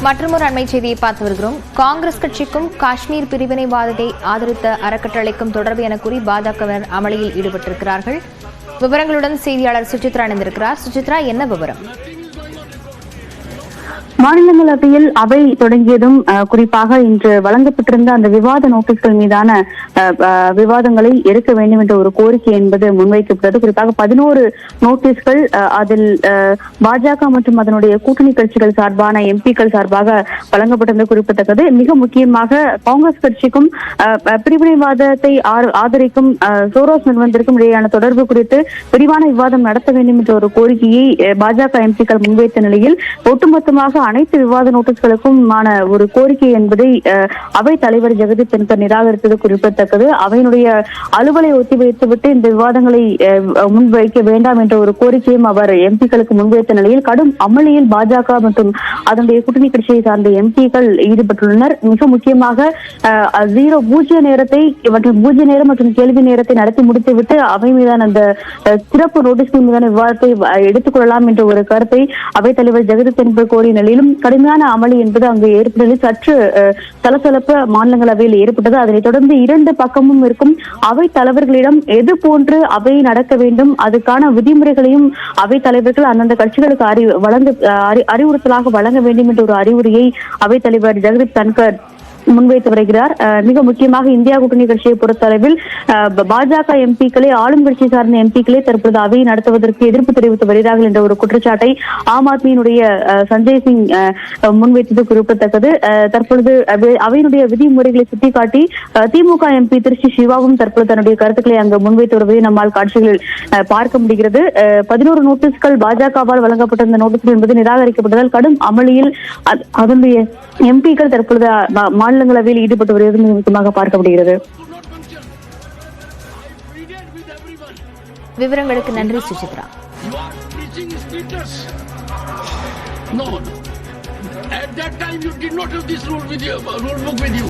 மற்றொரு அண்மை செய்தியை பார்த்து வருகிறோம். காங்கிரஸ் கட்சிக்கும் காஷ்மீர் பிரிவினைவாதத்தை ஆதரித்த அறக்கட்டளைக்கும் தொடர்பு என கூறி பாஜகவினர் அமளியில் ஈடுபட்டிருக்கிறார்கள். விவரங்களுடன் செய்தியாளர் சுசித்ரா இணைந்திருக்கிறார். சுசித்ரா, என்ன விவரம்? மாநிலங்களவையில் அவை தொடங்கியதும் குறிப்பாக இன்று வழங்கப்பட்டிருந்த அந்த விவாத நோட்டீஸ்கள் மீதான விவாதங்களை எடுக்க வேண்டும் என்ற ஒரு கோரிக்கை என்பது முன்வைக்கப்பட்டது. குறிப்பாக 11 நோட்டீஸ்கள் அதில் பாஜக மற்றும் அதனுடைய கூட்டணி கட்சிகள் சார்பான எம்பிக்கள் சார்பாக வழங்கப்பட்டிருந்தது குறிப்பிடத்தக்கது. மிக முக்கியமாக காங்கிரஸ் கட்சிக்கும் பிரிவினைவாதத்தை ஆதரிக்கும் சோரோஸ் நிறுவனத்திற்கும் இடையேயான தொடர்பு குறித்து விரிவான விவாதம் நடத்த வேண்டும் என்ற ஒரு கோரிக்கையை பாஜக எம்பிக்கள் முன்வைத்த நிலையில் ஒட்டுமொத்தமாக அனைத்து விவாத நோட்டீஸ்களுக்கும் ஒரு கோரிக்கை என்பதை அவைத் தலைவர் ஜெகதீப் தன்கர் நிராகரித்தது குறிப்பிடத்தக்கது. அவையினுடைய அலுவலை ஒத்திவைத்துவிட்டு இந்த விவாதங்களை முன்வைக்க வேண்டாம் என்ற ஒரு கோரிக்கையும் அவர் எம்பிக்களுக்கு முன்வைத்த நிலையில் கடும் அமளியில் பாஜக மற்றும் அதனுடைய கூட்டணி கட்சியை சார்ந்த எம்பிக்கள் ஈடுபட்டுள்ளனர். மிக முக்கியமாக பூஜ்ய நேரம் மற்றும் கேள்வி நேரத்தை நடத்தி முடித்துவிட்டு அவை மீதான அந்த சிறப்பு நோட்டீஸ்கள் மீதான விவாதத்தை எடுத்துக் கொள்ளலாம் என்ற ஒரு கருத்தை அவைத் தலைவர் ஜெகதீப் தன்கர் கோரிய நிலையிலும் கடுமையான அமளி என்பது அங்கு ஏற்பட்டது. சற்று சலசலப்பு மாநிலங்களவையில் ஏற்பட்டது. அதனைத் தொடர்ந்து 2 பக்கமும் இருக்கும் அவைத் தலைவர்களிடம் எது போன்று அவை நடக்க வேண்டும், அதுக்கான விதிமுறைகளையும் அவைத் தலைவர்கள் அந்தந்த கட்சிகளுக்கு அறிவுறுத்தலாக வழங்க வேண்டும் என்ற ஒரு அறிவுரையை அவைத் தலைவர் ஜெகதீப் தன்கர் முன்வைத்து வருகிறார். மிக முக்கியமாக இந்தியா கூட்டணி கட்சியை பொறுத்தளவில் பாஜக எம்பிக்களே ஆளும் கட்சி சார்ந்த எம்பிக்களே தற்போது அவையை நடத்துவதற்கு எதிர்ப்பு தெரிவித்து வருகிறார்கள் என்ற ஒரு குற்றச்சாட்டை ஆம் ஆத்மியினுடைய சஞ்சய் சிங் முன்வைத்தது குறிப்பிடத்தக்கது. தற்பொழுது அவையினுடைய விதிமுறைகளை சுட்டிக்காட்டி திமுக எம்பி திருச்சி சிவாவும் தற்போது தன்னுடைய கருத்துக்களை அங்கு முன்வைத்து வருவதை நம்மால் காட்சிகளில் பார்க்க முடிகிறது. 11 நோட்டீஸ்கள் பாஜகவால் வழங்கப்பட்டிருந்த நோட்டீஸ்கள் என்பது நிராகரிக்கப்பட்டதால் கடும் அமளியில் அதனுடைய எம்பிக்கள் தற்பொழுது மாநிலங்களவையில் ஈடுபட்டு வருவது மிக முக்கியமாக பார்க்கப்படுகிறது. விவரங்களுக்கு நன்றி Suchitra. No. At that time you did not have this rule book with you.